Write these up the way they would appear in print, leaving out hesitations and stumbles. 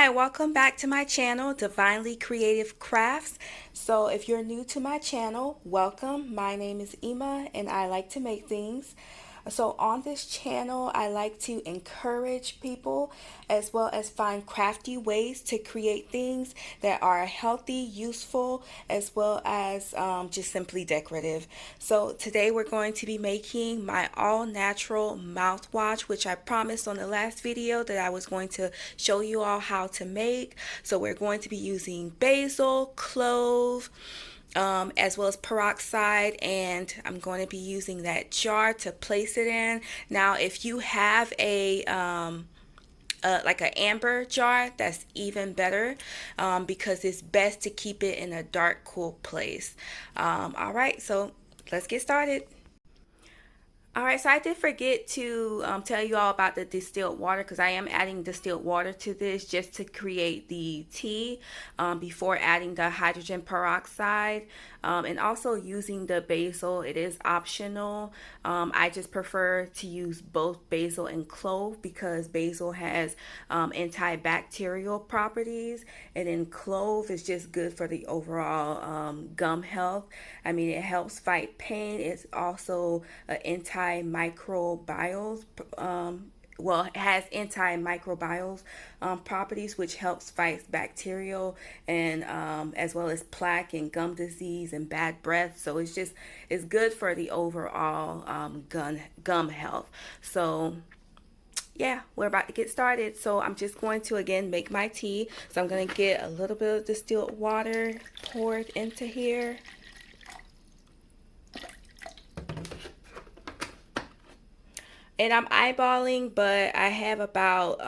Hi, welcome back to my channel, Divinely Creative Crafts. So if you're new to my channel, welcome. My name is Ima and I like to make things. So on this channel, I like to encourage people as well as find crafty ways to create things that are healthy, useful, as well as just simply decorative. So today we're going to be making my all natural mouthwash, which I promised on the last video that I was going to show you all how to make. So we're going to be using basil, clove, as well as peroxide, and I'm going to be using that jar to place it in. Now if you have a like an amber jar, that's even better, because it's best to keep it in a dark, cool place. All right, so let's get started. All right, so I did forget to tell you all about the distilled water, because I am adding distilled water to this just to create the tea before adding the hydrogen peroxide, and also using the basil. It is optional. I just prefer to use both basil and clove because basil has antibacterial properties, and then clove is just good for the overall gum health. I mean, it helps fight pain. It's also an antimicrobials. Well, it has antimicrobials properties, which helps fight bacterial and as well as plaque and gum disease and bad breath. So it's good for the overall gum health. So yeah, we're about to get started. So I'm just going to again make my tea. So I'm going to get a little bit of distilled water poured into here. And I'm eyeballing, but I have about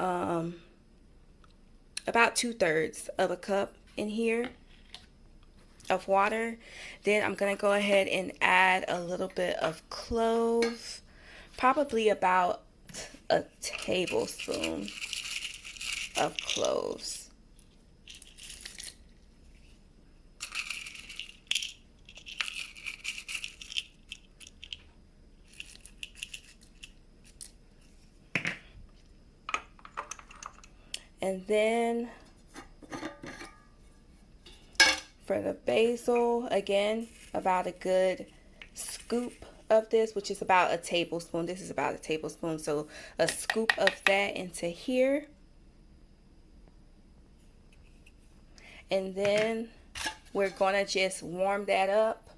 2/3 of a cup in here of water. Then I'm gonna go ahead and add a little bit of clove, probably about a tablespoon of cloves. And then for the basil, again, about a good scoop of this, which is about a tablespoon. This is about a tablespoon, so a scoop of that into here. And then we're gonna just warm that up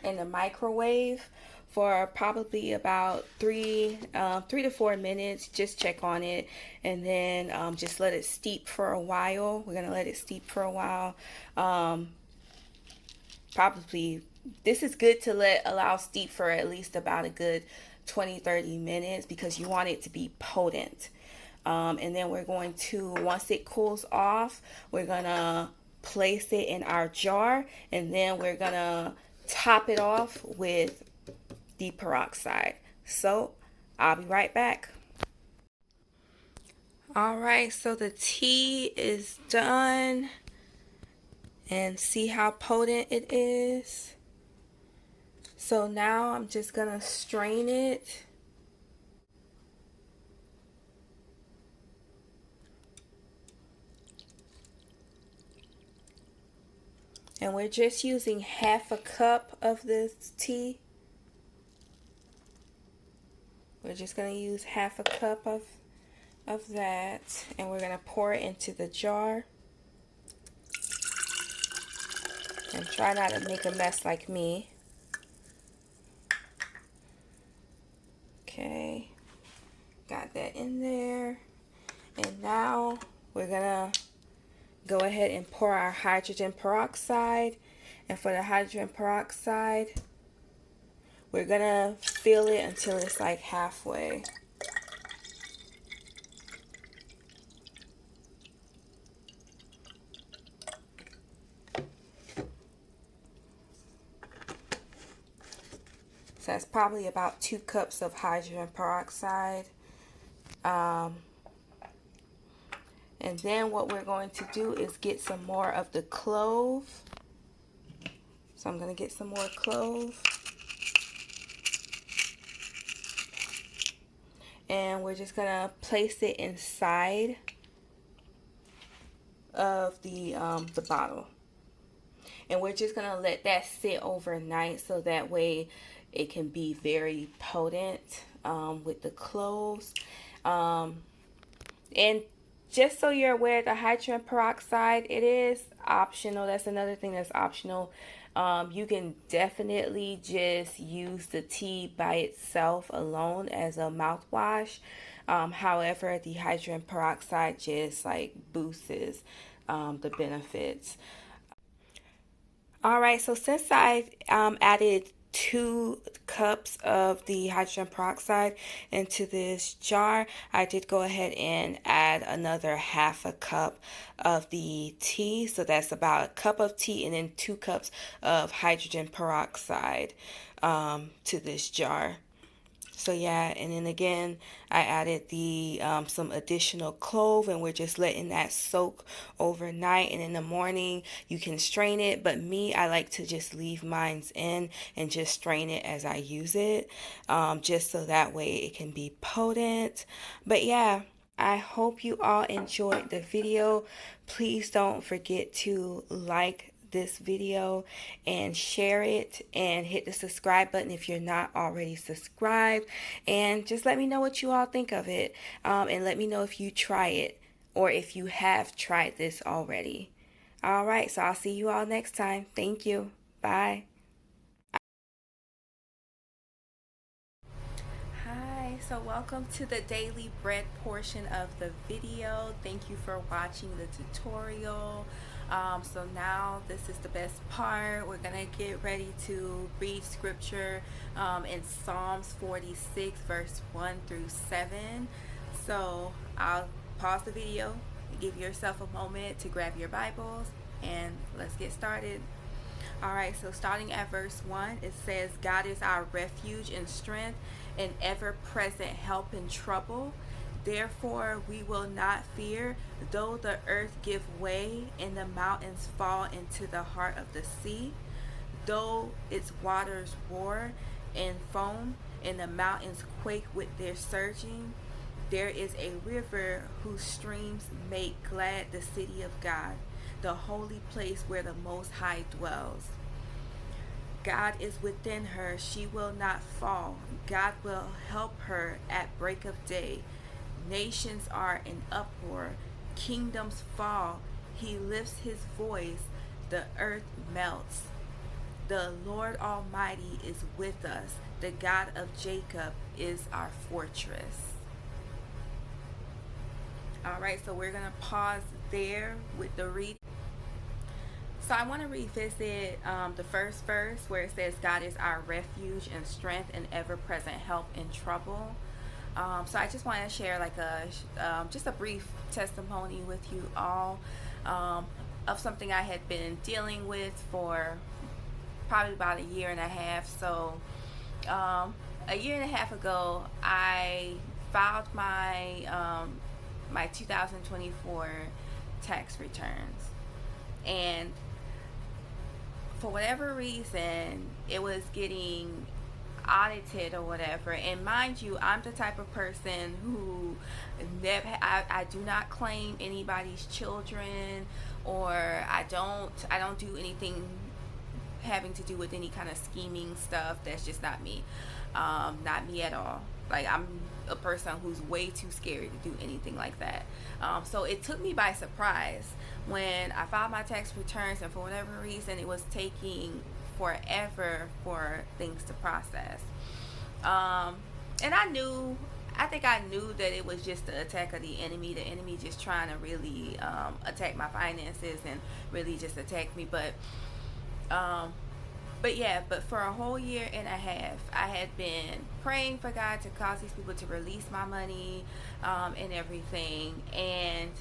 in the microwave for probably about 3 to 4 minutes. Just check on it, and then just let it steep for a while. We're gonna let it steep for a while. Probably this is good to allow steep for at least about a good 20-30 minutes because you want it to be potent. And then we're going to, once it cools off, we're gonna place it in our jar, and then we're gonna top it off with the peroxide. So I'll be right back. All right, so the tea is done, and see how potent it is. So now I'm just gonna strain it. And we're just using half a cup of this tea. We're just going to use half a cup of that, and we're going to pour it into the jar. And try not to make a mess like me. Okay, got that in there. And now we're going to go ahead and pour our hydrogen peroxide. And for the hydrogen peroxide, we're going to fill it until it's like halfway. So that's probably about 2 cups of hydrogen peroxide. And then what we're going to do is get some more of the clove. So I'm going to get some more clove. And we're just going to place it inside of the bottle, and we're just gonna let that sit overnight so that way it can be very potent with the cloves. Um, and just so you're aware, the hydrogen peroxide, it is optional. That's another thing that's optional. You can definitely just use the tea by itself alone as a mouthwash. However, the hydrogen peroxide just like boosts the benefits. All right, so since I've added 2 cups of the hydrogen peroxide into this jar, I did go ahead and add another half a cup of the tea. So that's about a cup of tea and then 2 cups of hydrogen peroxide to this jar. So yeah, and then again, I added the some additional clove, and we're just letting that soak overnight. And in the morning, you can strain it, but me, I like to just leave mines in and just strain it as I use it, just so that way it can be potent. But yeah. I hope you all enjoyed the video. Please don't forget to like this video and share it and hit the subscribe button if you're not already subscribed, and just let me know what you all think of it, and let me know if you try it or if you have tried this already. All right, so I'll see you all next time. Thank you. Bye. Hi, so welcome to the daily bread portion of the video. Thank you for watching the tutorial. So now this is the best part. We're gonna get ready to read scripture in Psalms 46 verse 1 through 7. So I'll pause the video, give yourself a moment to grab your Bibles, and let's get started. All right, so starting at verse 1, it says, God is our refuge and strength, an ever-present help in trouble. Therefore we will not fear, though the earth give way and the mountains fall into the heart of the sea, though its waters roar and foam and the mountains quake with their surging. There is a river whose streams make glad the city of God, the holy place where the Most High dwells. God is within her, she will not fall. God will help her at break of day. Nations are in uproar, kingdoms fall. He lifts his voice, the earth melts. The Lord Almighty is with us. The God of Jacob is our fortress. All right, so we're going to pause there with the reading. So I want to revisit the first verse where it says, God is our refuge and strength and ever-present help in trouble. So I just want to share like just a brief testimony with you all of something I had been dealing with for probably about a year and a half. So a year and a half ago, I filed my 2024 tax returns, and for whatever reason it was getting audited or whatever. And mind you, I'm the type of person who I do not claim anybody's children, or I don't do anything having to do with any kind of scheming stuff. That's just not me. Not me at all. Like, I'm a person who's way too scary to do anything like that. So it took me by surprise when I filed my tax returns, and for whatever reason it was taking forever for things to process. And I think I knew that it was just the attack of the enemy just trying to really attack my finances and really just attack me. But yeah, but for a whole year and a half, I had been praying for God to cause these people to release my money and everything. And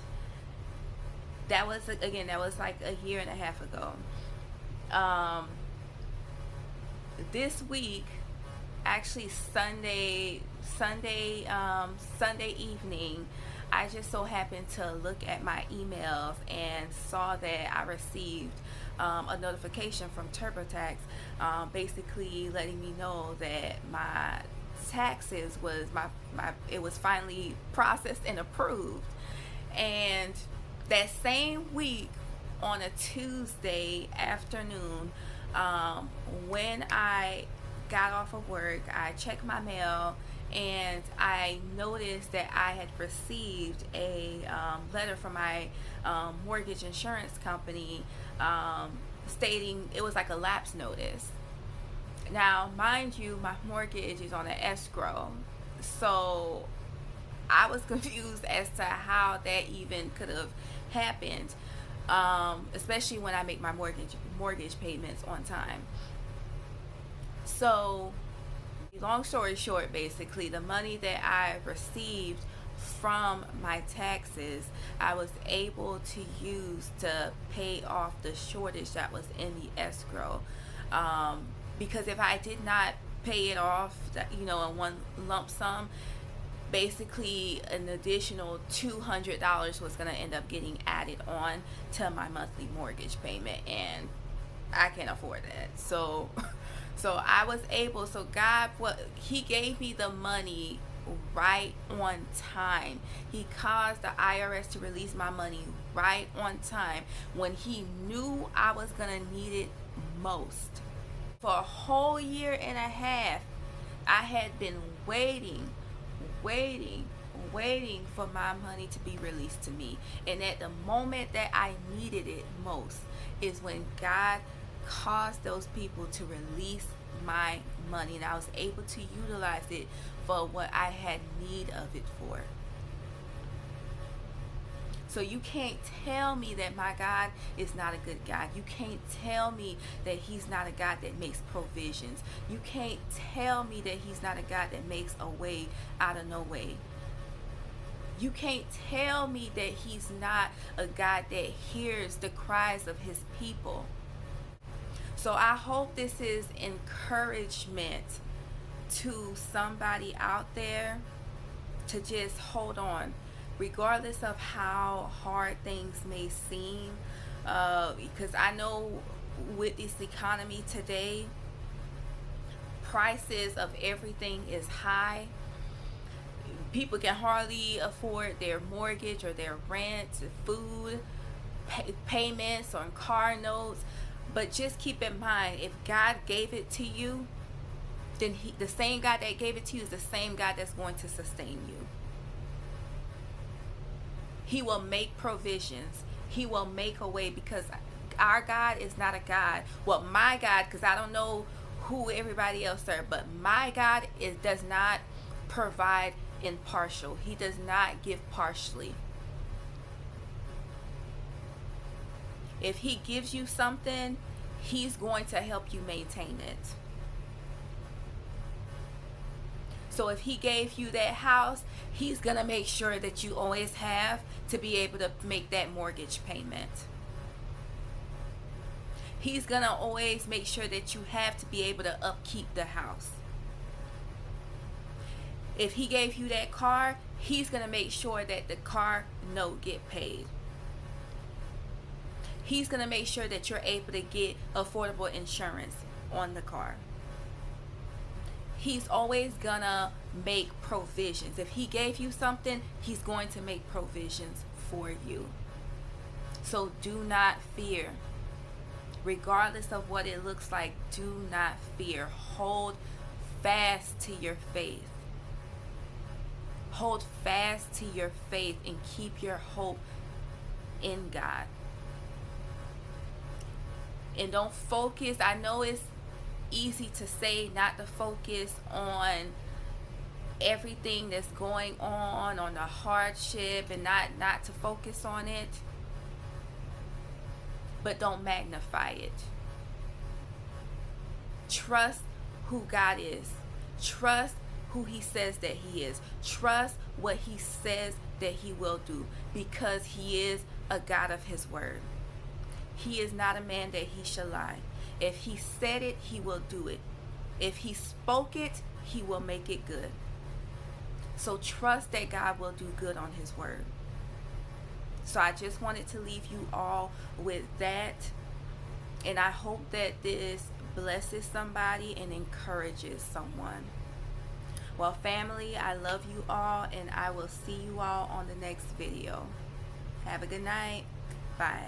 that was like a year and a half ago. This week, actually Sunday evening, I just so happened to look at my emails and saw that I received a notification from TurboTax, basically letting me know that my taxes was it was finally processed and approved. And That same week, on a Tuesday afternoon, when I got off of work, I checked my mail and I noticed that I had received a letter from my mortgage insurance company, stating it was like a lapse notice. Now, mind you, my mortgage is on an escrow, so I was confused as to how that even could have happened, especially when I make my mortgage payments on time. So, long story short, basically, the money that I received from my taxes, I was able to use to pay off the shortage that was in the escrow. Because if I did not pay it off, in one lump sum, basically an additional $200 was going to end up getting added on to my monthly mortgage payment, and I can't afford that. So I was able, so God, he gave me the money right on time. He caused the IRS to release my money right on time when he knew I was going to need it most. For a whole year and a half, I had been waiting for my money to be released to me. And at the moment that I needed it most is when God caused those people to release my money, and I was able to utilize it for what I had need of it for. So you can't tell me that my God is not a good God. You can't tell me that he's not a God that makes provisions. You can't tell me that he's not a God that makes a way out of no way. You can't tell me that he's not a God that hears the cries of his people. So I hope this is encouragement to somebody out there to just hold on, regardless of how hard things may seem, because I know with this economy today, prices of everything is high. People can hardly afford their mortgage or their rent, food, payments on car notes. But just keep in mind, if God gave it to you, then the same God that gave it to you is the same God that's going to sustain you. He will make provisions. He will make a way, because our God is not a God. Well, my God, because I don't know who everybody else serves, but my God does not provide impartial. He does not give partially. If he gives you something, he's going to help you maintain it. So if he gave you that house, he's going to make sure that you always have to be able to make that mortgage payment. He's going to always make sure that you have to be able to upkeep the house. If he gave you that car, he's going to make sure that the car note get paid. He's going to make sure that you're able to get affordable insurance on the car. He's always going to make provisions. If he gave you something, he's going to make provisions for you. So do not fear. Regardless of what it looks like, do not fear. Hold fast to your faith. Hold fast to your faith and keep your hope in God. And don't focus. I know it's easy to say not to focus on everything that's going on the hardship, and not to focus on it. But don't magnify it. Trust who God is. Trust who he says that he is. Trust what he says that he will do, because he is a God of his word. He is not a man that he shall lie. If he said it, he will do it. If he spoke it, he will make it good. So trust that God will do good on his word. So I just wanted to leave you all with that. And I hope that this blesses somebody and encourages someone. Well, family, I love you all, and I will see you all on the next video. Have a good night. Bye.